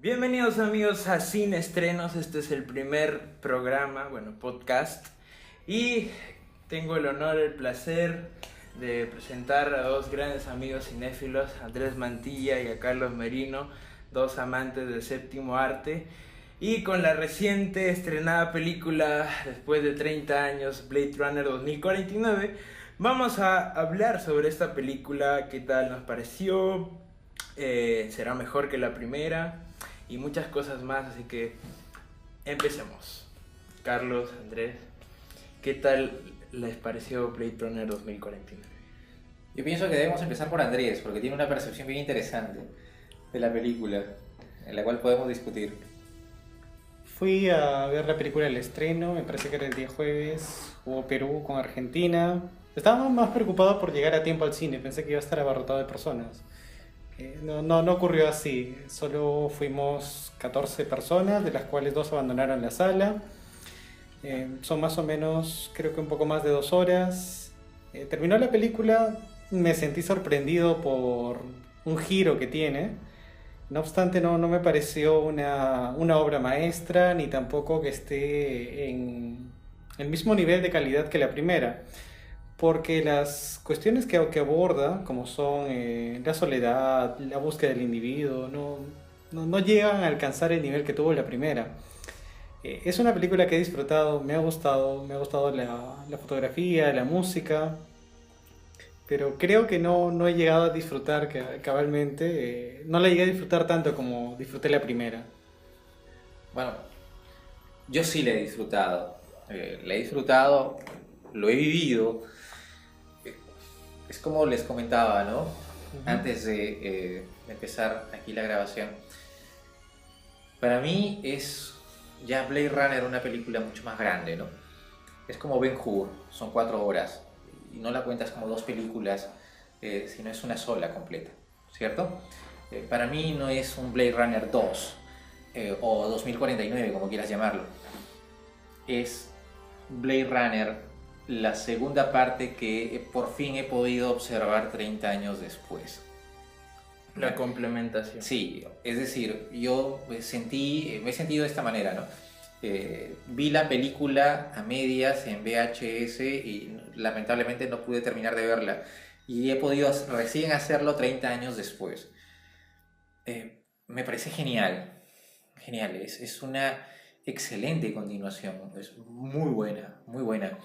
Bienvenidos amigos a Sin Estrenos, este es el primer programa, podcast, y tengo el honor, el placer de presentar a dos grandes amigos cinéfilos, a Andrés Mantilla y a Carlos Merino, dos amantes del séptimo arte, y con la reciente estrenada película, después de 30 años, Blade Runner 2049, vamos a hablar sobre esta película, qué tal nos pareció, será mejor que la primera y muchas cosas más, así que empecemos. Carlos, Andrés, ¿qué tal les pareció Blade Runner 2049? Yo pienso que debemos empezar por Andrés, porque tiene una percepción bien interesante de la película, en la cual podemos discutir. Fui a ver la película del estreno, me parece que era el día jueves, jugó Perú con Argentina. Estaba más preocupado por llegar a tiempo al cine, pensé que iba a estar abarrotado de personas. No ocurrió así, solo fuimos 14 personas, de las cuales dos abandonaron la sala. Son más o menos, creo que un poco más de 2 horas. Terminó la película, me sentí sorprendido por un giro que tiene. No obstante, no me pareció una obra maestra, ni tampoco que esté en el mismo nivel de calidad que la primera, porque las cuestiones que aborda, como son la soledad, la búsqueda del individuo, no llegan a alcanzar el nivel que tuvo la primera. Es una película que he disfrutado, me ha gustado la fotografía, la música, pero creo que no he llegado a disfrutar cabalmente, no la llegué a disfrutar tanto como disfruté la primera. Bueno, yo sí la he disfrutado, lo he vivido. Es como les comentaba, ¿no? Ujú. Antes de empezar aquí la grabación. Para mí es ya Blade Runner una película mucho más grande, ¿no? Es como Ben-Hur, son 4 horas y no la cuentas como dos películas, sino es una sola completa, ¿cierto? Para mí no es un Blade Runner 2 o 2049, como quieras llamarlo. Es Blade Runner, la segunda parte que por fin he podido observar 30 años después. La ¿Ya? complementación. Sí, es decir, yo me he sentido de esta manera, ¿no? Vi la película a medias en VHS y lamentablemente no pude terminar de verla y he podido recién hacerlo 30 años después. Me parece genial, genial, es una excelente continuación, es muy buena, muy buena.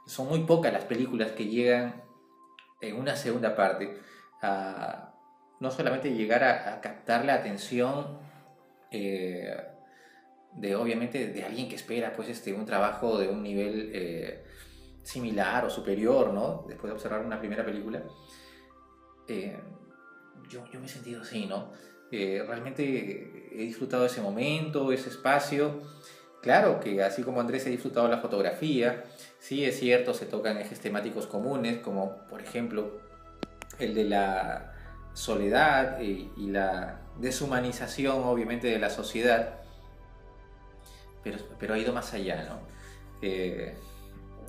Son muy pocas las películas que llegan en una segunda parte a no solamente llegar a captar la atención eh, de obviamente de alguien que espera pues un trabajo de un nivel similar o superior, ¿no? Después de observar una primera película, eh, yo me he sentido así, ¿no? Realmente he disfrutado ese momento, ese espacio. Claro que así como Andrés he disfrutado la fotografía, sí es cierto, se tocan ejes temáticos comunes, como por ejemplo el de la soledad y la deshumanización obviamente de la sociedad, pero ha ido más allá, ¿no? Eh,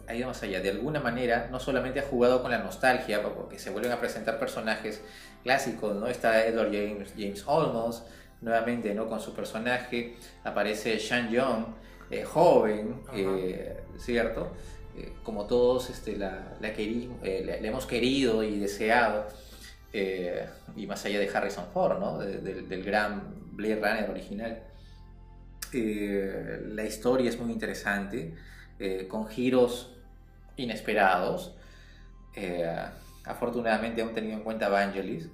ha ido más allá. De alguna manera, no solamente ha jugado con la nostalgia, porque se vuelven a presentar personajes clásicos, ¿no? Está Edward James Olmos, nuevamente, ¿no? Con su personaje, aparece Sean Young, joven, Ajá. ¿cierto? Como todos la hemos querido y deseado, y más allá de Harrison Ford, ¿no? Del gran Blade Runner original. La historia es muy interesante, con giros inesperados. Eh, Afortunadamente aún tenido en cuenta Vangelis.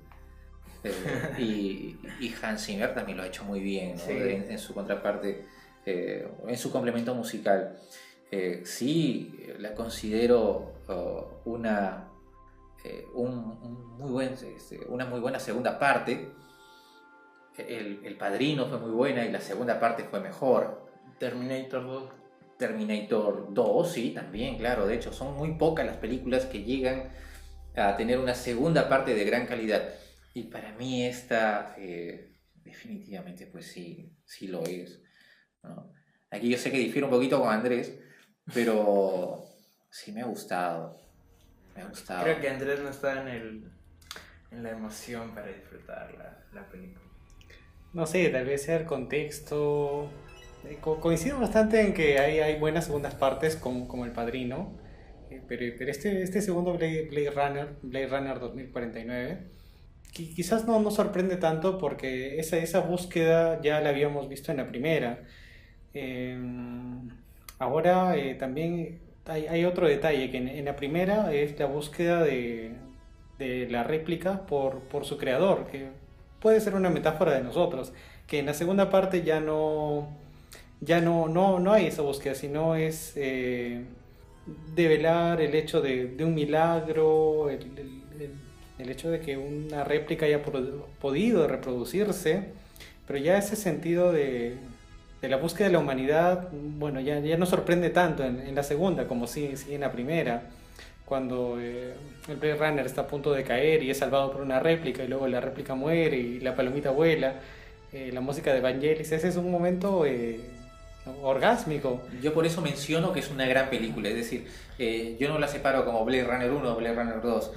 Y Hans Zimmer también lo ha hecho muy bien, ¿no? Sí. En su contraparte, en su complemento musical. Sí, la considero una muy buena segunda parte. El Padrino fue muy buena y la segunda parte fue mejor. Terminator 2. Terminator 2, sí, también, claro. De hecho, son muy pocas las películas que llegan a tener una segunda parte de gran calidad. Y para mí esta, definitivamente, pues sí, sí lo es, ¿no? Aquí yo sé que difiero un poquito con Andrés, pero sí me ha gustado, me ha Creo que gustado. Andrés no está en la emoción para disfrutar la película. No sé, tal vez sea el contexto. Coincido bastante en que hay buenas segundas partes como El Padrino, pero este segundo Blade Runner 2049, quizás no sorprende tanto porque esa búsqueda ya la habíamos visto en la primera. Eh, Ahora también hay otro detalle, que en la primera es la búsqueda de la réplica por su creador, que puede ser una metáfora de nosotros, que en la segunda parte ya no hay esa búsqueda, sino es develar el hecho de un milagro, el hecho de que una réplica haya podido reproducirse, pero ya ese sentido de la búsqueda de la humanidad, bueno, ya no sorprende tanto en la segunda como sí en la primera, cuando el Blade Runner está a punto de caer y es salvado por una réplica y luego la réplica muere y la palomita vuela, la música de Vangelis, ese es un momento orgásmico. Yo por eso menciono que es una gran película, es decir, yo no la separo como Blade Runner 1 o Blade Runner 2.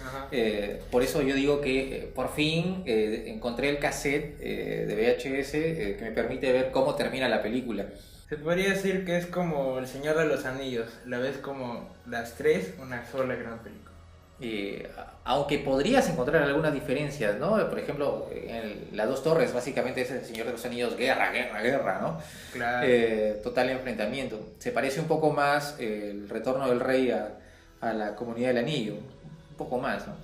Por eso yo digo que por fin encontré el cassette de VHS que me permite ver cómo termina la película. Se podría decir que es como El Señor de los Anillos, la ves como las tres, una sola gran película. Aunque podrías encontrar algunas diferencias, ¿no? Por ejemplo, en las dos torres básicamente es el Señor de los Anillos, guerra, guerra, guerra, ¿no? Claro. Total enfrentamiento. Se parece un poco más el retorno del rey a la comunidad del anillo, un poco más, ¿no?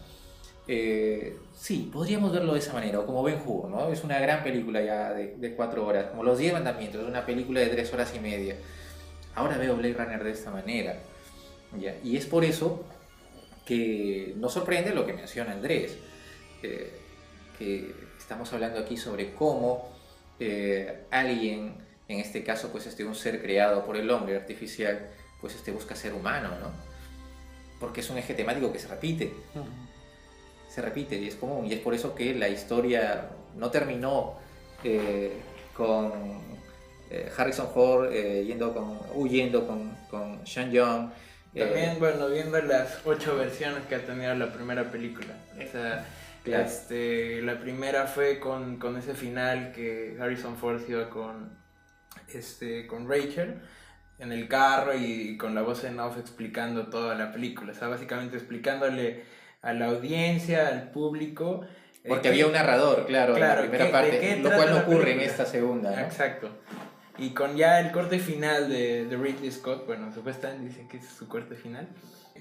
Sí, podríamos verlo de esa manera, o como Ben-Hur, ¿no? Es una gran película ya de 4 horas, como Los 10 Mandamientos, es una película de 3 horas y media. Ahora veo Blade Runner de esta manera, ¿ya? Y es por eso que nos sorprende lo que menciona Andrés, que estamos hablando aquí sobre cómo alguien, en este caso pues un ser creado por el hombre artificial, pues busca ser humano, ¿no? Porque es un eje temático que se repite y es común, y es por eso que la historia no terminó con Harrison Ford huyendo con Sean Young. También, bueno, viendo las 8 versiones que ha tenido la primera película. O sea, claro. La primera fue con ese final que Harrison Ford se iba con Rachel en el carro y con la voz en off explicando toda la película. O sea, básicamente explicándole a la audiencia, al público. Porque había un narrador, claro, en la primera parte, lo cual no ocurre en esta segunda, ¿no? Exacto. Y con ya el corte final de Ridley Scott, bueno, supuestamente dicen que es su corte final,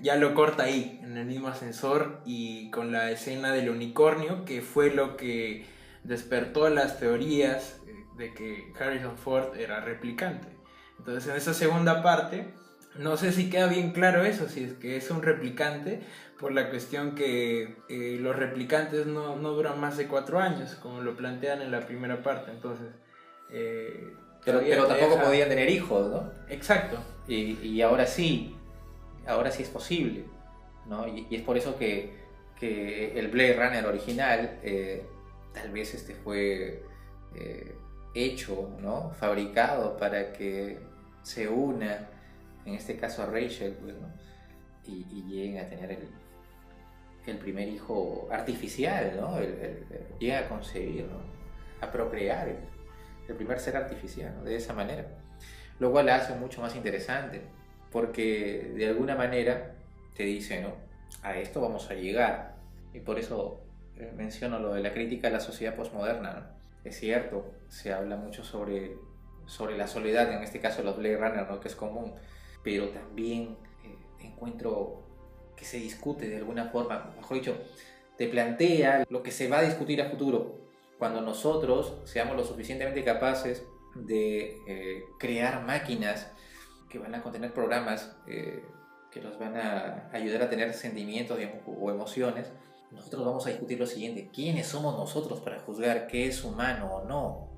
ya lo corta ahí, en el mismo ascensor y con la escena del unicornio, que fue lo que despertó las teorías de que Harrison Ford era replicante. Entonces en esa segunda parte, no sé si queda bien claro eso, si es que es un replicante, por la cuestión que los replicantes no duran más de 4 años, como lo plantean en la primera parte, entonces... Pero tampoco podían tener hijos, ¿no? Exacto. Y ahora sí es posible, ¿no? Y es por eso que el Blade Runner original tal vez fue hecho, ¿no? Fabricado para que se una, en este caso a Rachel, pues, ¿no? Y lleguen a tener el primer hijo artificial, ¿no? Llega a concebir, ¿no? A procrear el primer ser artificial, ¿no? De esa manera, lo cual la hace mucho más interesante, porque de alguna manera te dice, ¿no? A esto vamos a llegar, y por eso menciono lo de la crítica a la sociedad postmoderna, ¿no? Es cierto, se habla mucho sobre la soledad, en este caso los Blade Runner, ¿no? Que es común, pero también encuentro que se discute de alguna forma, mejor dicho, te plantea lo que se va a discutir a futuro, cuando nosotros seamos lo suficientemente capaces de crear máquinas que van a contener programas que nos van a ayudar a tener sentimientos o emociones, nosotros vamos a discutir lo siguiente: ¿quiénes somos nosotros para juzgar qué es humano o no?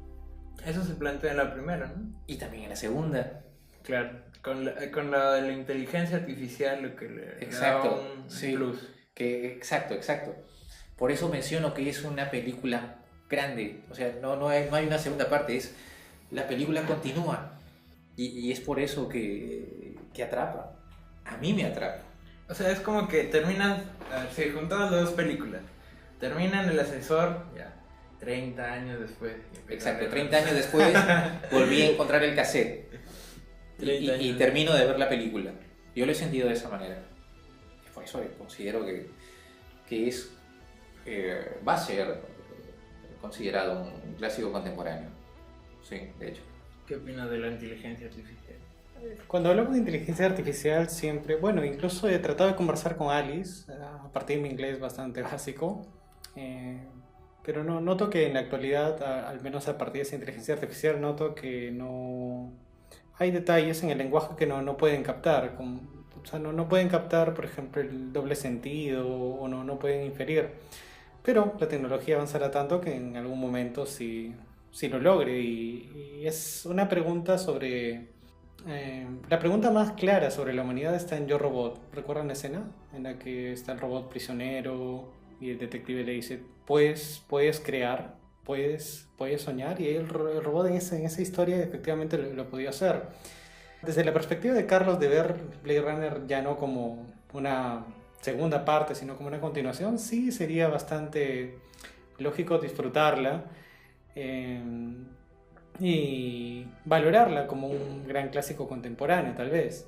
Eso se plantea en la primera, ¿no? Y también en la segunda. Claro, con la de la inteligencia artificial, lo que le da un plus. Exacto. Por eso menciono que es una película grande, o sea, no hay una segunda parte, la película continúa y es por eso que atrapa. A mí me atrapa. O sea, es como que terminan, se juntaron las dos películas, terminan el ascensor, ya, 30 años después. Exacto, 30 años después volví a encontrar el cassette y termino de ver la película. Yo lo he sentido de esa manera. Por eso considero que es, va a ser considerado un clásico contemporáneo. Sí, de hecho. ¿Qué opinas de la inteligencia artificial? Cuando hablamos de inteligencia artificial siempre, bueno, incluso he tratado de conversar con Alice a partir de mi inglés bastante básico, pero no, noto que en la actualidad, al menos a partir de esa inteligencia artificial, noto que no hay detalles en el lenguaje que no pueden captar, o sea, no pueden captar, por ejemplo, el doble sentido o no pueden inferir, pero la tecnología avanzará tanto que en algún momento sí lo logre y es una pregunta sobre... la pregunta más clara sobre la humanidad está en Yo Robot. ¿Recuerdan la escena en la que está el robot prisionero y el detective le dice, puedes crear, puedes soñar? Y el robot en esa historia efectivamente lo podía hacer. Desde la perspectiva de Carlos, de ver Blade Runner ya no como una segunda parte, sino como una continuación, sí sería bastante lógico disfrutarla. Y valorarla como un gran clásico contemporáneo, tal vez.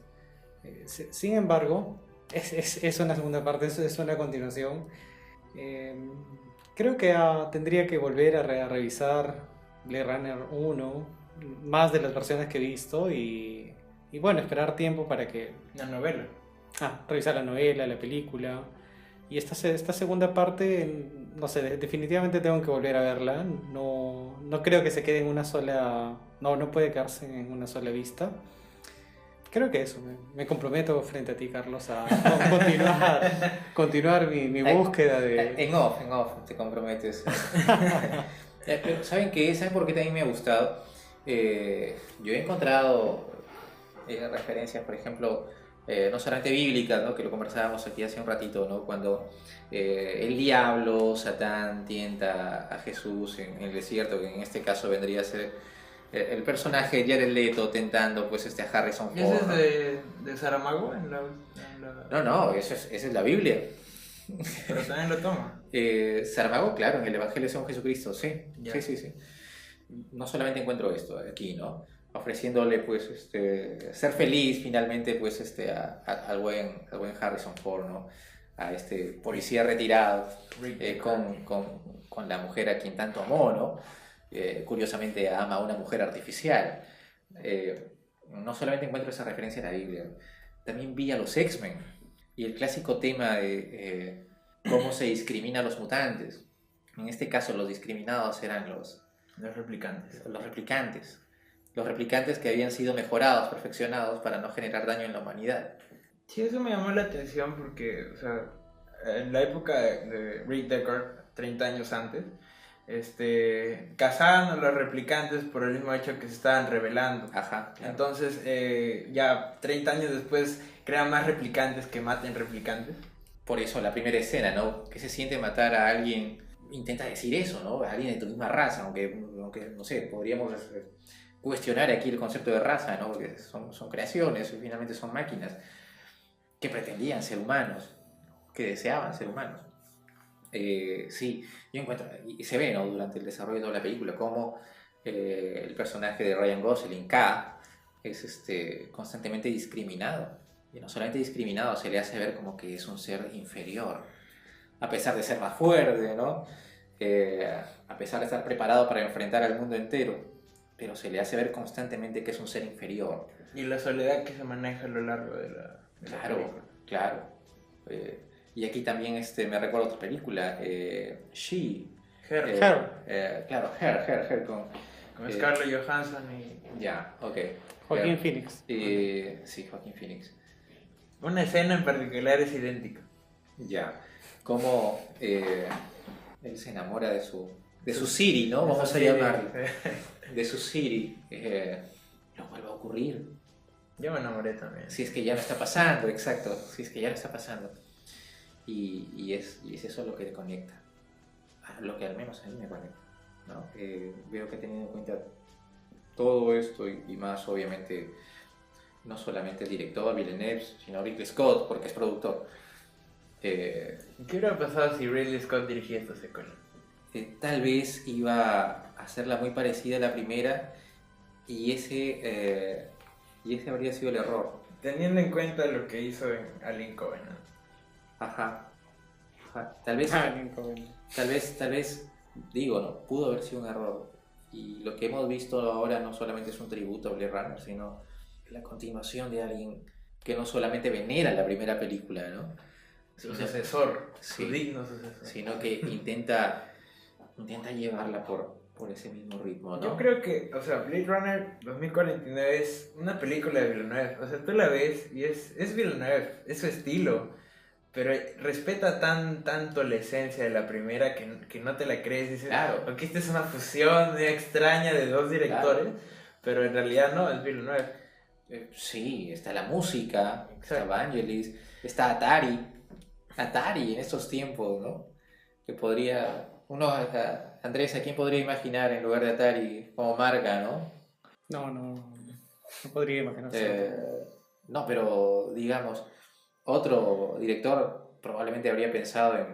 Sin embargo, es una segunda parte, es una continuación. Creo que tendría que volver a revisar Blade Runner 1, más de las versiones que he visto, y bueno, esperar tiempo para que... La novela. Revisar la novela, la película. Y esta segunda parte, no sé, definitivamente tengo que volver a verla. No creo que se quede en una sola... No puede quedarse en una sola vista. Creo que eso, me comprometo frente a ti, Carlos, a continuar mi búsqueda de... En off te comprometes. Pero ¿saben qué? ¿Saben por qué también me ha gustado? Yo he encontrado referencias, por ejemplo... no solamente bíblicas, ¿no? Que lo conversábamos aquí hace un ratito, ¿no? Cuando el diablo, Satán, tienta a Jesús en el desierto, que en este caso vendría a ser el personaje Jared Leto tentando pues, a Harrison Ford. ¿Y ese es de Saramago? No, esa es la Biblia. Pero también lo toma. Saramago, claro, en el Evangelio según Jesucristo, sí. Ya. Sí. No solamente encuentro esto aquí, ¿no? Ofreciéndole pues ser feliz finalmente pues al buen Harrison Ford, ¿no? A este policía retirado con la mujer a quien tanto amó, ¿no? Curiosamente ama a una mujer artificial. No solamente encuentro esa referencia en la Biblia, también vi a los X-Men y el clásico tema de cómo se discrimina a los mutantes. En este caso los discriminados eran los replicantes. Los replicantes que habían sido mejorados, perfeccionados para no generar daño en la humanidad. Sí, eso me llamó la atención porque, o sea, en la época de Rick Deckard, 30 años antes, cazaban a los replicantes por el mismo hecho que se estaban rebelando. Ajá. Claro. Entonces, ya 30 años después, crean más replicantes que maten replicantes. Por eso la primera escena, ¿no? ¿Qué se siente matar a alguien? Intenta decir eso, ¿no? A alguien de tu misma raza, aunque no sé, podríamos cuestionar aquí el concepto de raza, ¿no? Porque son creaciones, finalmente son máquinas que pretendían ser humanos, que deseaban ser humanos. Sí, yo encuentro, y se ve, ¿no? Durante el desarrollo de toda la película, cómo el personaje de Ryan Gosling, K, es constantemente discriminado. Y no solamente discriminado, se le hace ver como que es un ser inferior, a pesar de ser más fuerte, ¿no? A pesar de estar preparado para enfrentar al mundo entero, pero se le hace ver constantemente que es un ser inferior. Y la soledad que se maneja a lo largo de la película. Claro. Y aquí también me recuerdo otra película, She. Her. Her Con Scarlett Johansson y... Ya, ok. Joaquín Phoenix. Sí, Joaquín Phoenix. Una escena en particular es idéntica. Ya. Como él se enamora de su Siri, ¿no? Vamos a llamarlo. De su Siri. Lo vuelve a ocurrir. Yo me enamoré también. Si es que ya no está pasando, exacto. Si es que ya no está pasando. Y es eso lo que le conecta. Lo que al menos a mí me conecta, ¿no? Veo que teniendo en cuenta todo esto y más, obviamente, no solamente el director Villeneuve, sino Ridley Scott, porque es productor. ¿Qué hubiera pasado si Ridley Scott dirigía esta secuela? tal vez iba a hacerla muy parecida a la primera y ese habría sido el error. Teniendo en cuenta lo que hizo en Alien Covenant. Ajá. Ajá. Tal vez, Lincoln. tal vez, digo, ¿no? Pudo haber sido un error. Y lo que hemos visto ahora no solamente es un tributo a Blade Runner, sino la continuación de alguien que no solamente venera la primera película, ¿no? Su sucesor, Sí. su digno sucesor. Sino que intenta llevarla por ese mismo ritmo, ¿no? Yo creo que, o sea, Blade Runner 2049 es una película de Villeneuve. O sea, tú la ves y es Villeneuve, es su estilo. Pero respeta tanto la esencia de la primera que no te la crees. Dices, Claro. ok, esta es una fusión muy extraña de dos directores, Claro. pero en realidad no, es Villeneuve. Sí, está la música, está Exacto. Vangelis, está Atari. Atari en estos tiempos, ¿no? Que podría... Andrés, ¿a quién podría imaginar en lugar de Atari como marca, no? No podría imaginarse. No, pero digamos, otro director probablemente habría pensado en,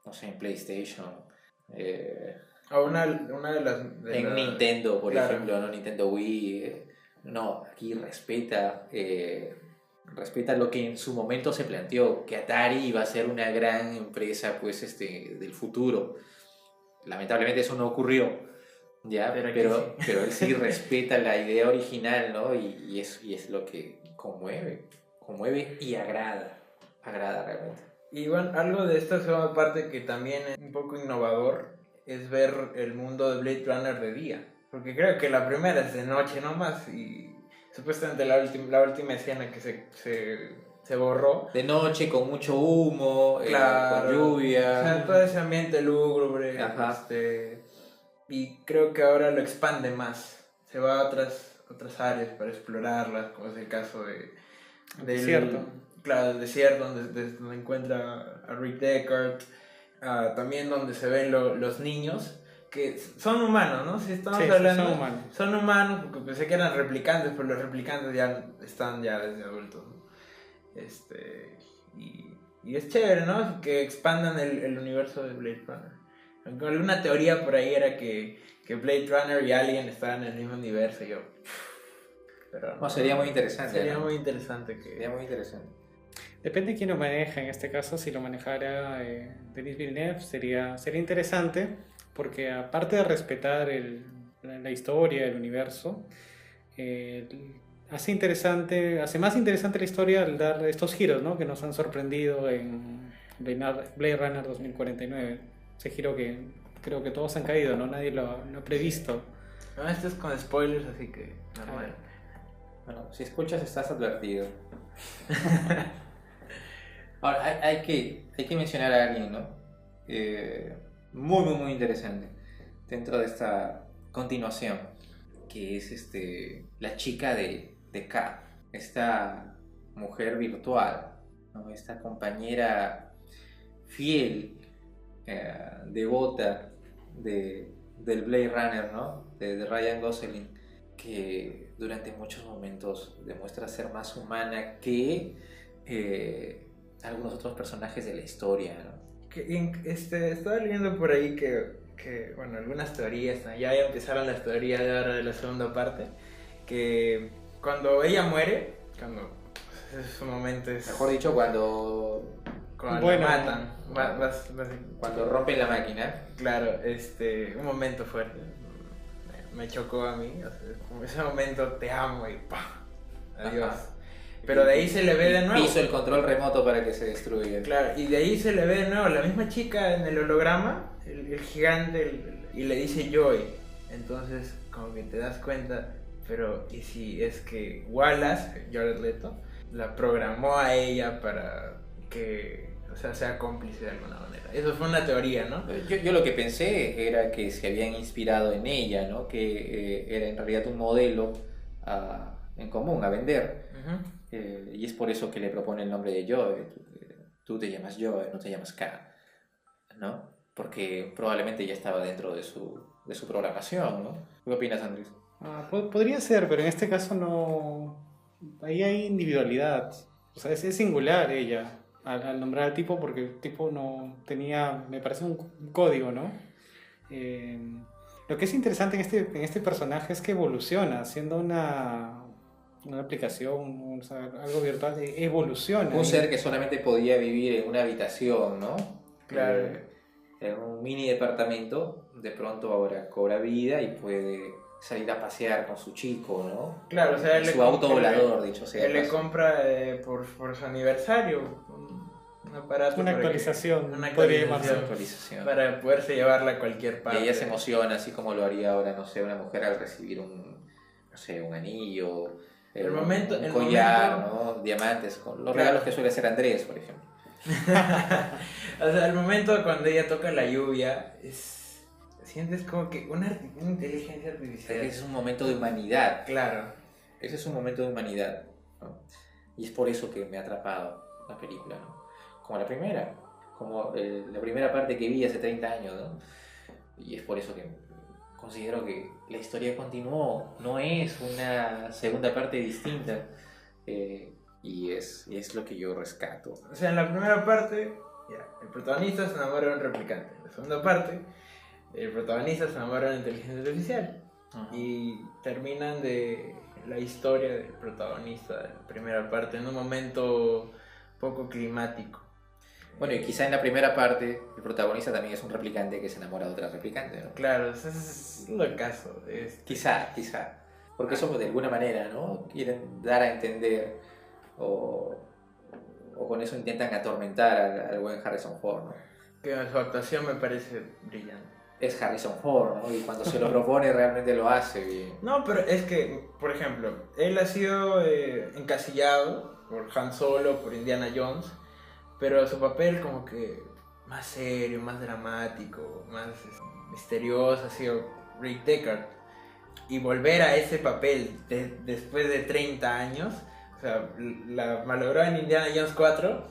no sé, en PlayStation, O una de las... de en la- Nintendo, por claro. ejemplo, ¿no? Nintendo Wii. No, aquí respeta lo que en su momento se planteó, que Atari iba a ser una gran empresa, pues, del futuro. Lamentablemente eso no ocurrió, ¿ya? Pero aquí Pero él sí respeta la idea original, ¿no? Y es lo que conmueve y agrada realmente. Y bueno, algo de esta segunda parte que también es un poco innovador es ver el mundo de Blade Runner de día. Porque creo que la primera es de noche nomás y supuestamente la última escena que se borró. De noche, con mucho humo, Claro, con o sea, lluvia. todo ese ambiente lúgubre, Ajá. y creo que ahora lo expande más. Se va a otras áreas para explorarlas, como es el caso El del desierto. Claro, del desierto, donde encuentra a Rick Deckard, también donde se ven los niños, que son humanos, ¿no? Si estamos Sí, hablando, son humanos. son humanos, porque pensé que eran replicantes, pero los replicantes ya están ya desde adultos, ¿no? Y es chévere, ¿no? Que expandan el universo de Blade Runner. Aunque alguna teoría por ahí era que Blade Runner y Alien estaban en el mismo universo, yo... Pero No, sería muy interesante. Sería ¿no? muy interesante que... Sería muy interesante. Depende de quién lo maneja. En este caso, si lo manejara Denis Villeneuve, sería interesante, porque aparte de respetar la historia, el universo, eh, hace más interesante la historia al dar estos giros, ¿no? Que nos han sorprendido en Blade Runner 2049. Ese giro que creo que todos han caído, ¿no? Nadie lo ha previsto. No, esto es con spoilers, así que normal. Bueno, si escuchas estás advertido. Ahora, hay que mencionar a alguien, ¿no? Muy interesante dentro de esta continuación, que es la chica de K, esta mujer virtual, ¿no? Esta compañera fiel, devota del Blade Runner, ¿no? De Ryan Gosling, que durante muchos momentos demuestra ser más humana que algunos otros personajes de la historia, ¿no? Estaba leyendo por ahí bueno, algunas teorías, ¿no? Ya empezaron las teorías de ahora de la segunda parte, que cuando ella muere, cuando es su momento es... Mejor dicho, cuando Bueno, la matan, cuando rompen la máquina. Claro, un momento fuerte. Me chocó a mí, o sea, como ese momento te amo y ¡pah! Adiós. Ajá. Pero de ahí se le ve de nuevo. Hizo el control remoto para que se destruya. Claro, y de ahí se le ve de nuevo la misma chica en el holograma, el gigante, y le dice Joy. Entonces, como que te das cuenta, pero ¿y si es que Wallace, Jared Leto, la programó a ella para que, o sea cómplice de alguna manera? Eso fue una teoría, ¿no? Yo lo que pensé era que se habían inspirado en ella, ¿no? Que era en realidad un modelo en común a vender. Uh-huh. Y es por eso que le propone el nombre de Joe. Tú te llamas Joe, no te llamas K, ¿no? Porque probablemente ya estaba dentro de su programación, ¿no? ¿Qué opinas, Andrés? Podría ser, pero en este caso no. Ahí hay individualidad. O sea, es singular ella al nombrar al tipo, porque el tipo no tenía, me parece, un código, ¿no? Lo que es interesante en este personaje es que evoluciona, siendo una aplicación, o sea, algo virtual, evoluciona. Un ser que solamente podía vivir en una habitación, ¿no? Claro. En un mini departamento, de pronto ahora cobra vida y puede salir a pasear con su chico, ¿no? Claro, o sea, En su auto volador, dicho sea. Él le paso. compra por su aniversario un aparato. Una para que- actualización, una podría actualización llamarse. Actualización. para poderse llevarla a cualquier Y parte. ella se emociona, así como lo haría ahora, no sé, una mujer al recibir no sé, un anillo, El momento- un el collar, momento- ¿no? Diamantes, con los Claro. regalos que suele hacer Andrés, por ejemplo. O sea, el momento cuando ella toca la lluvia, sientes como que una inteligencia artificial. Es un momento de humanidad. Claro. Ese es un momento de humanidad, ¿no? Y es por eso que me ha atrapado la película, ¿no? Como la primera, como la primera parte que vi hace 30 años, ¿no? Y es por eso que considero que la historia continuó, no es una segunda parte distinta, y es lo que yo rescato. O sea, en la primera parte, ya, el protagonista se enamora de un replicante. En la segunda parte, el protagonista se enamora de una inteligencia artificial. Ujú. Y terminan de la historia del protagonista de la primera parte en un momento poco climático. Bueno, y quizá en la primera parte el protagonista también es un replicante que se enamora de otra replicante, ¿no? Claro, ese es lo caso. Quizá, porque eso de alguna manera, ¿no? Quieren dar a entender o con eso intentan atormentar al buen Harrison Ford, ¿no? Que su actuación me parece brillante. Es Harrison Ford, ¿no? Y cuando se lo propone realmente lo hace bien. No, pero es que, por ejemplo, él ha sido encasillado por Han Solo, por Indiana Jones, pero su papel como que más serio, más dramático, más misterioso ha sido Rick Deckard. Y volver a ese papel después de 30 años, o sea, la malogró en Indiana Jones 4,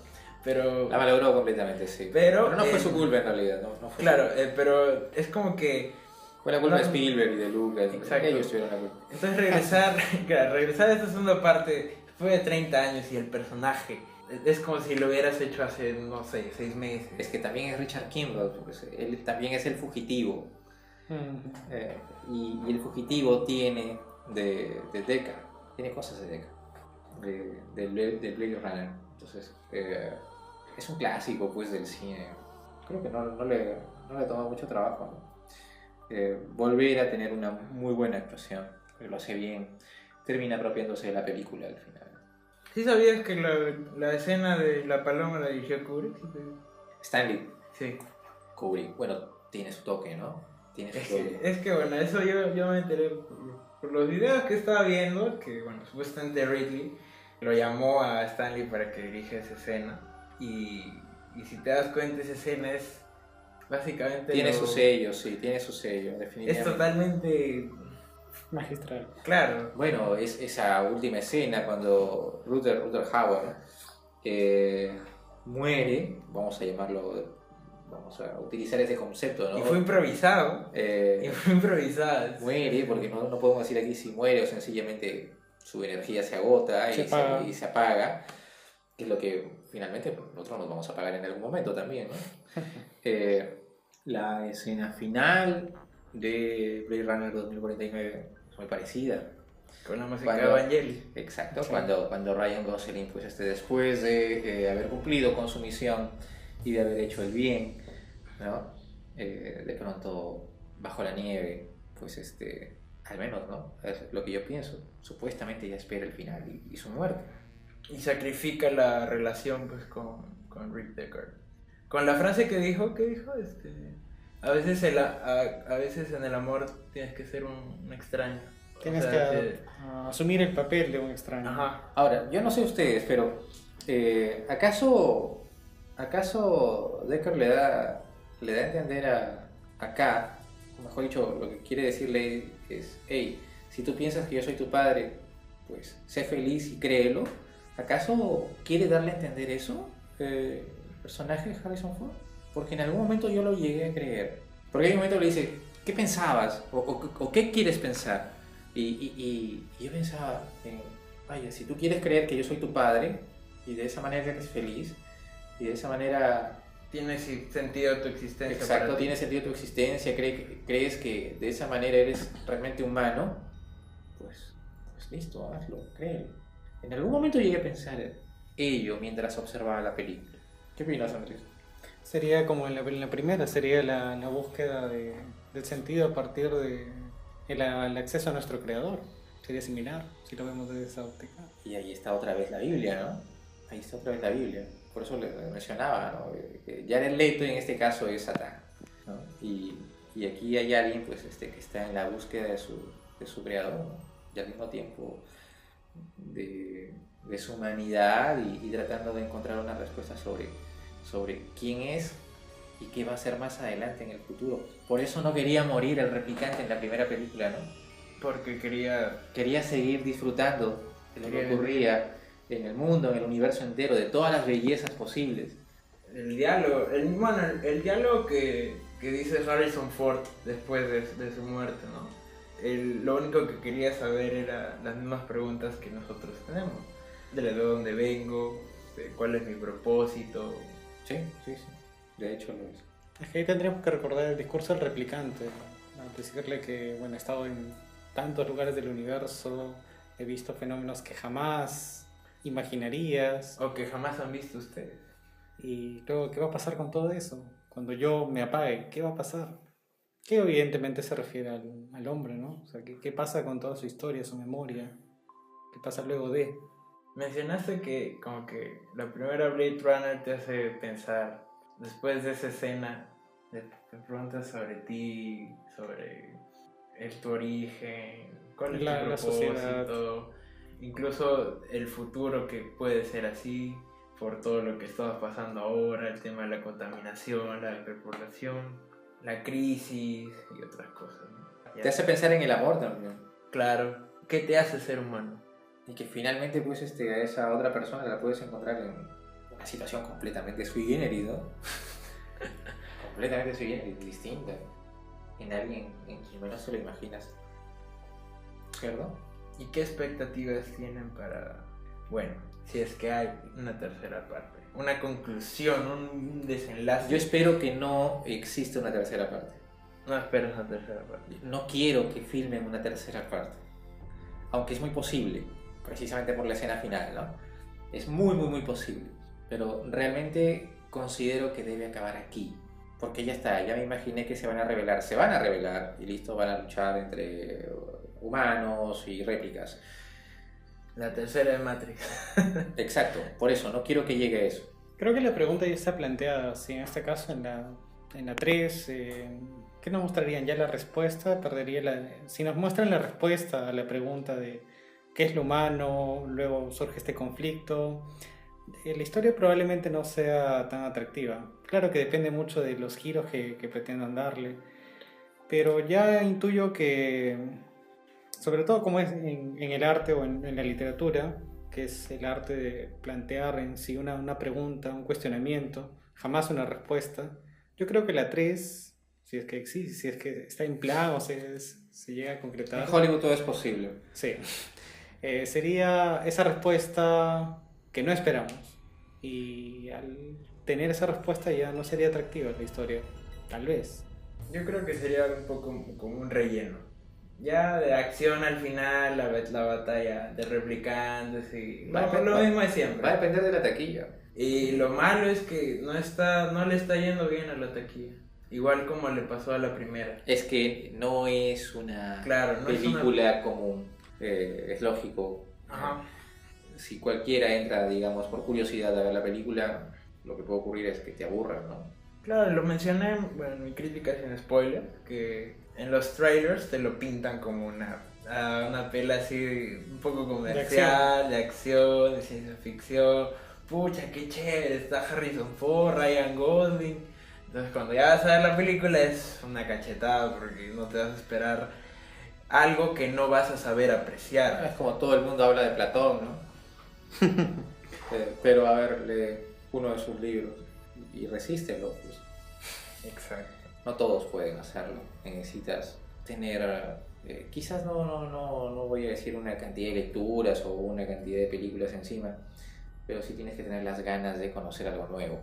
pero... La malogró completamente, sí. Pero, no fue su culpa en realidad, no fue Claro, su culpa. pero es como que... Fue la culpa de no- Spielberg y de Lucas. Exacto. Ellos tuvieron la culpa. Entonces regresar, claro, regresar a esta segunda parte después de 30 años y el personaje es como si lo hubieras hecho hace, no sé, 6 meses. Es que también es Richard Kimball, porque él también es el fugitivo. Y el fugitivo tiene de Deckard, tiene cosas de Deckard, del Blade Runner. Entonces, es un clásico pues del cine. Creo que no le toma mucho trabajo, ¿no? Volver a tener una muy buena actuación, pero lo hace bien, termina apropiándose de la película al final. ¿Sí sabías que la escena de la paloma la dirigió Kubrick? Stanley Sí. Kubrick, bueno, tiene su toque, ¿no? Tiene su Es toque. que, es que, bueno, eso yo me enteré por los videos que estaba viendo, que bueno, supuestamente Ridley lo llamó a Stanley para que dirija esa escena. Y si te das cuenta, esa escena es básicamente... Tiene su sello, sí, tiene su sello, Es definitivamente. totalmente... Magistral. Claro. Bueno, es esa última escena cuando Rutger Hauer muere, vamos a llamarlo, vamos a utilizar ese concepto, ¿no? Y fue improvisado. Eh, Y fue improvisado. muere, porque no podemos decir aquí si muere o sencillamente su energía se agota Se apaga. y se apaga, que es lo que finalmente nosotros nos vamos a apagar en algún momento también, ¿no? La escena final de Blade Runner 2049 es muy parecida. Con la música Cuando- de Vangelis. Exacto, Sí. cuando Ryan Gosling, pues después de haber cumplido con su misión y de haber hecho el bien, ¿no? De pronto bajo la nieve, pues al menos, ¿no? Es lo que yo pienso, supuestamente ya espera el final y su muerte. Y sacrifica la relación pues con Rick Deckard. Con la frase que dijo, a veces a veces en el amor tienes que ser un extraño. O Tienes sea, que asumir el papel de un extraño. Ajá. Ahora, yo no sé ustedes, pero ¿acaso Deckard le da a entender a Kat, o mejor dicho, lo que quiere decirle es, hey, si tú piensas que yo soy tu padre, pues sé feliz y créelo? ¿Acaso quiere darle a entender eso el personaje de Harrison Ford? Porque en algún momento yo lo llegué a creer. Porque hay un momento que le dice, ¿qué pensabas? ¿O qué quieres pensar? Y yo pensaba, vaya, si tú quieres creer que yo soy tu padre y de esa manera eres feliz y de esa manera Tiene sentido tu existencia. Exacto, para ti. tiene sentido tu existencia, crees que de esa manera eres realmente humano, pues listo, hazlo, créelo. En algún momento llegué a pensar ello mientras observaba la película. ¿Qué opinas, Andrés? Sería como en la primera, sería la búsqueda del sentido a partir de el acceso a nuestro creador. Sería similar, si lo vemos desde esa óptica. Y ahí está otra vez la Biblia, ¿no? Ahí está otra vez la Biblia. Por eso le mencionaba, ¿no? Que Jared Leto en este caso es Satán, ¿no? Y aquí hay alguien pues, que está en la búsqueda de su creador, ¿no? Y al mismo tiempo de su humanidad y tratando de encontrar una respuesta sobre quién es y qué va a ser más adelante en el futuro. Por eso no quería morir el replicante en la primera película, ¿no? Porque quería Seguir disfrutando de lo que ocurría en el mundo, en el universo entero, de todas las bellezas posibles. el diálogo, el diálogo que dice Harrison Ford después de su muerte, ¿no? Lo único que quería saber era las mismas preguntas que nosotros tenemos. De dónde vengo, de cuál es mi propósito. Sí. De hecho lo es. Es que ahí tendríamos que recordar el discurso del replicante, ¿no? Decirle que, bueno, he estado en tantos lugares del universo, he visto fenómenos que jamás imaginarías. O que jamás han visto ustedes. Y luego, ¿qué va a pasar con todo eso? Cuando yo me apague, ¿qué va a pasar? Que evidentemente se refiere al hombre, ¿no? O sea, ¿qué pasa con toda su historia, su memoria? ¿Qué pasa luego de? Mencionaste que como que la primera Blade Runner te hace pensar, después de esa escena, te preguntas sobre ti, sobre tu origen, cuál es tu La sociedad. propósito, incluso el futuro que puede ser así, por todo lo que está pasando ahora, el tema de la contaminación, la depopulación, la crisis y otras cosas, ¿no? Te hace pensar en el amor también. Claro, ¿qué te hace ser humano? Y que finalmente pues a esa otra persona la puedes encontrar en una situación completamente sui generis, ¿no? Completamente sui generis, distinta. En alguien en quien menos te lo imaginas. ¿Cierto? ¿Y qué expectativas tienen para, bueno, si es que hay una tercera parte, una conclusión, un desenlace? Yo espero que no exista una tercera parte. No espero una tercera parte. No quiero que filmen una tercera parte. Aunque es muy posible, precisamente por la escena final, ¿no? Es muy posible. Pero realmente considero que debe acabar aquí. Porque ya está, ya me imaginé que se van a revelar y listo, van a luchar entre humanos y réplicas. La tercera de Matrix. Exacto, por eso, no quiero que llegue a eso. Creo que la pregunta ya está planteada, si en este caso en la 3, ¿qué nos mostrarían? Ya la respuesta, si nos muestran la respuesta a la pregunta de qué es lo humano, luego surge este conflicto, la historia probablemente no sea tan atractiva. Claro que depende mucho de los giros que pretendan darle, pero ya intuyo que, sobre todo como es en el arte o en la literatura, que es el arte de plantear en sí una pregunta, un cuestionamiento, jamás una respuesta. Yo creo que la 3, si es que existe, si es que está en plan o se llega a concretar. En Hollywood todo es posible. Sí. Sería esa respuesta que no esperamos. Y al tener esa respuesta ya no sería atractiva la historia. Tal vez. Yo creo que sería un poco como un relleno. Ya de acción al final, la batalla de replicantes y lo mismo de siempre. Va a depender de la taquilla. Y lo malo es que no le está yendo bien a la taquilla. Igual como le pasó a la primera. Es que no es una película común. Es lógico. Ajá. Si cualquiera entra, digamos, por curiosidad a ver la película, lo que puede ocurrir es que te aburra, ¿no? Claro, lo mencioné en mi crítica sin spoiler, que en los trailers te lo pintan como una pela así un poco comercial, de acción, de ciencia ficción. Pucha, qué chévere, está Harrison Ford, Ryan Gosling. Entonces cuando ya vas a ver la película es una cachetada porque no te vas a esperar algo que no vas a saber apreciar. Es como todo el mundo habla de Platón, ¿no? Pero a ver, lee uno de sus libros y resístelo, pues. Exacto. No todos pueden hacerlo. Necesitas tener, quizás no voy a decir una cantidad de lecturas o una cantidad de películas encima, pero sí tienes que tener las ganas de conocer algo nuevo.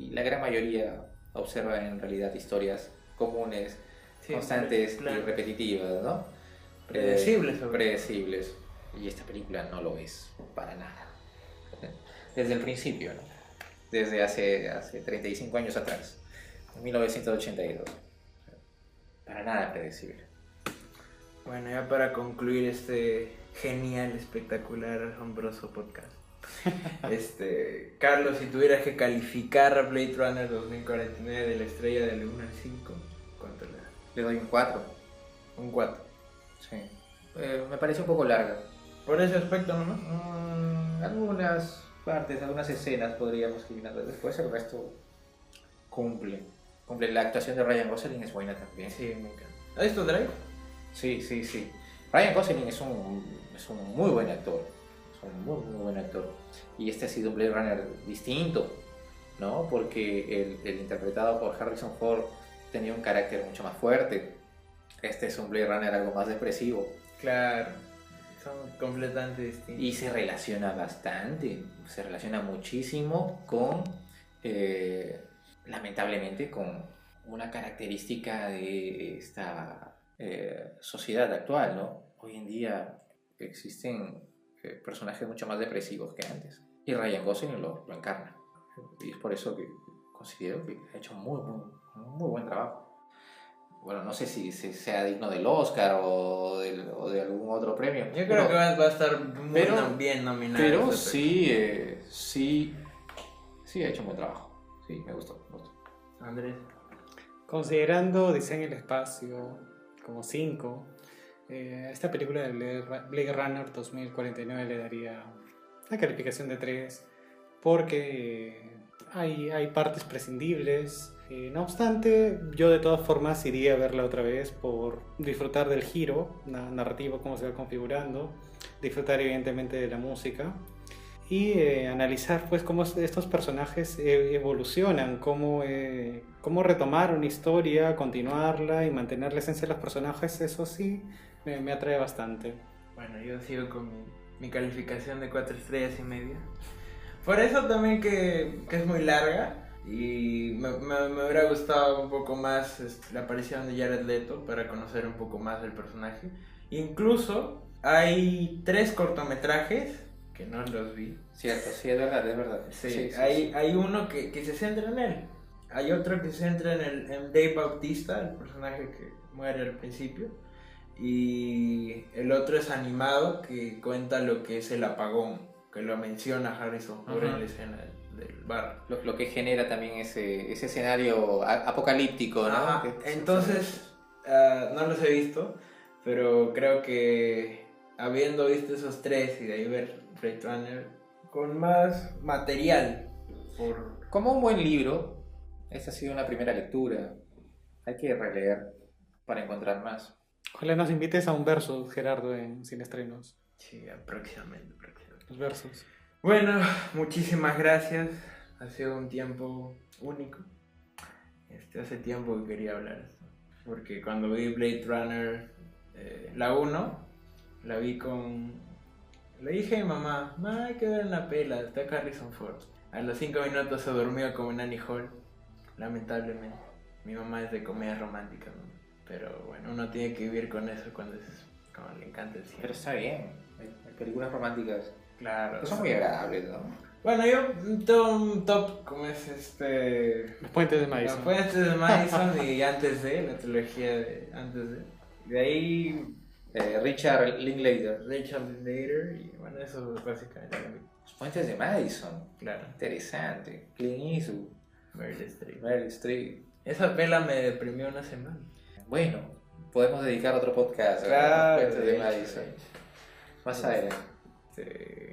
y la gran mayoría observa en realidad historias comunes, Sí, constantes claro. y repetitivas, ¿no? Predecibles, sobre todo. Predecibles. Y esta película no lo es para nada. Desde el principio, ¿no? Desde hace 35 años atrás, en 1982. Para nada predecible. Bueno, ya para concluir este genial, espectacular, asombroso podcast. Carlos, si tuvieras que calificar a Blade Runner 2049 de la estrella del 1 al 5, ¿cuánto le das? Le doy un 4. Un 4. Sí. Me parece un poco larga. Por ese aspecto nomás. Algunas partes, algunas escenas podríamos eliminar después, el resto cumple. La actuación de Ryan Gosling es buena también. Sí, me encanta. ¿Has visto Drive? Sí. Ryan Gosling es un muy buen actor. Es un muy buen actor. Y este ha sido un Blade Runner distinto, ¿no? Porque el interpretado por Harrison Ford tenía un carácter mucho más fuerte. Este es un Blade Runner algo más depresivo. Claro, son completamente distintos. Y se relaciona bastante, se relaciona muchísimo con, lamentablemente, con una característica de esta sociedad actual, ¿no? Hoy en día existen personajes mucho más depresivos que antes. Y Ryan Gosling lo encarna. Y es por eso que considero que ha hecho un muy buen trabajo. Bueno, no sé si sea digno del Oscar o de algún otro premio. Yo creo que va a estar muy bien nominado. Pero sí ha hecho un buen trabajo. Sí, me gustó. Andrés. Considerando Odisea en el espacio como 5, a esta película de Blade Runner 2049 le daría una calificación de 3 porque hay partes prescindibles. No obstante, yo de todas formas iría a verla otra vez por disfrutar del giro narrativo, cómo se va configurando, disfrutar evidentemente de la música y analizar pues cómo estos personajes evolucionan, cómo retomar una historia, continuarla y mantener la esencia de los personajes. Eso sí me atrae bastante. Bueno, yo sigo con mi calificación de 4 estrellas y media. Por eso también que es muy larga. Y me hubiera gustado un poco más la aparición de Jared Leto para conocer un poco más del personaje. Incluso hay 3 cortometrajes que no los vi. Cierto, sí, es verdad. Sí, hay uno que se centra en él. Hay otro que se centra en Dave Bautista, el personaje que muere al principio. Y el otro es animado, que cuenta lo que es el apagón, que lo menciona Harrison Ford en la escena del bar. Lo que genera también ese escenario apocalíptico, ¿no? Ajá. Entonces, no los he visto, pero creo que habiendo visto esos 3 y de ahí ver Blade Runner con más material. Como un buen libro, esta ha sido una primera lectura. Hay que releer para encontrar más. Ojalá nos invites a un verso, Gerardo, en Sin Estrenos. Sí, próximamente. Los versos. Bueno, muchísimas gracias. Ha sido un tiempo único. Hace tiempo que quería hablar esto. Porque cuando vi Blade Runner, la 1, la vi le dije a mi mamá, hay que ver una pela, está Harrison Ford. A los 5 minutos se durmió como en Annie Hall, lamentablemente. Mi mamá es de comedia romántica, ¿no? Pero bueno, uno tiene que vivir con eso cuando le encanta el cine. Pero está bien, hay películas románticas. Claro. Que son muy agradables, ¿no? Bueno, yo tengo un top como es Los Puentes de Madison. Los Puentes de Madison y antes de, la trilogía de antes de. De ahí Richard Linklater. Y bueno, eso básicamente. Los Puentes de Madison. Claro. Interesante. Clint Eastwood. Meryl Streep. Esa pela me deprimió una semana. Bueno, podemos dedicar otro podcast a Los Puentes de Madison. Más adelante.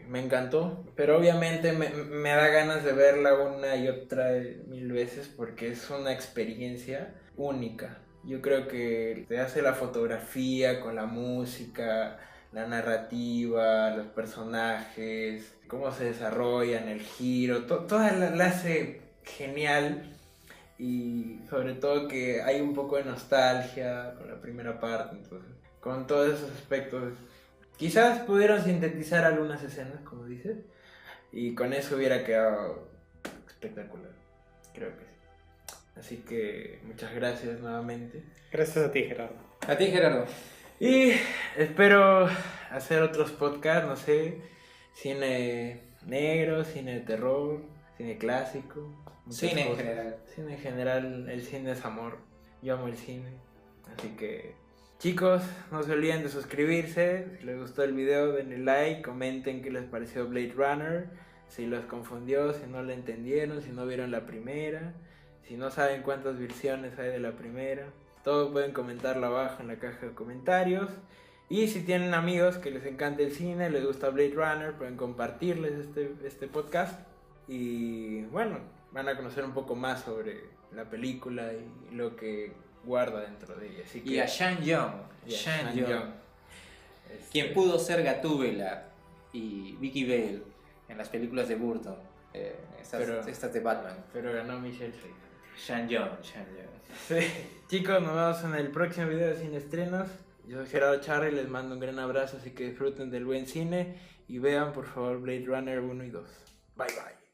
Me encantó, pero obviamente me da ganas de verla una y otra 1000 veces porque es una experiencia única. Yo creo que te hace la fotografía con la música, la narrativa, los personajes, cómo se desarrollan, el giro, toda la hace genial. Y sobre todo que hay un poco de nostalgia con la primera parte, entonces con todos esos aspectos quizás pudieron sintetizar algunas escenas, como dices, y con eso hubiera quedado espectacular. Creo que sí. Así que muchas gracias nuevamente. Gracias a ti, Gerardo. A ti, Gerardo. Y espero hacer otros podcasts, no sé, cine negro, cine de terror, cine clásico. muchas Cine en cosas. general. Cine en general, el cine es amor. Yo amo el cine. Así que, chicos, no se olviden de suscribirse. Si les gustó el video, denle like, comenten qué les pareció Blade Runner. Si los confundió, si no lo entendieron, si no vieron la primera, si no saben cuántas versiones hay de la primera. Todo pueden comentarlo abajo en la caja de comentarios. Y si tienen amigos que les encanta el cine, les gusta Blade Runner, pueden compartirles este podcast. Y bueno, van a conocer un poco más sobre la película y lo que guarda dentro de ella. Así que, Y a Sean Young. y a Sean Sean Young. Young. Quien pudo ser Gatúbela y Vicky Vale en las películas de Burton. Estas de Batman. Pero ganó Michelle Pfeiffer. Sean Young. Sean Young. Sí. Chicos, nos vemos en el próximo video de Cine Estrenos. Yo soy Gerardo Charri, les mando un gran abrazo, así que disfruten del buen cine y vean por favor Blade Runner 1 y 2. Bye bye.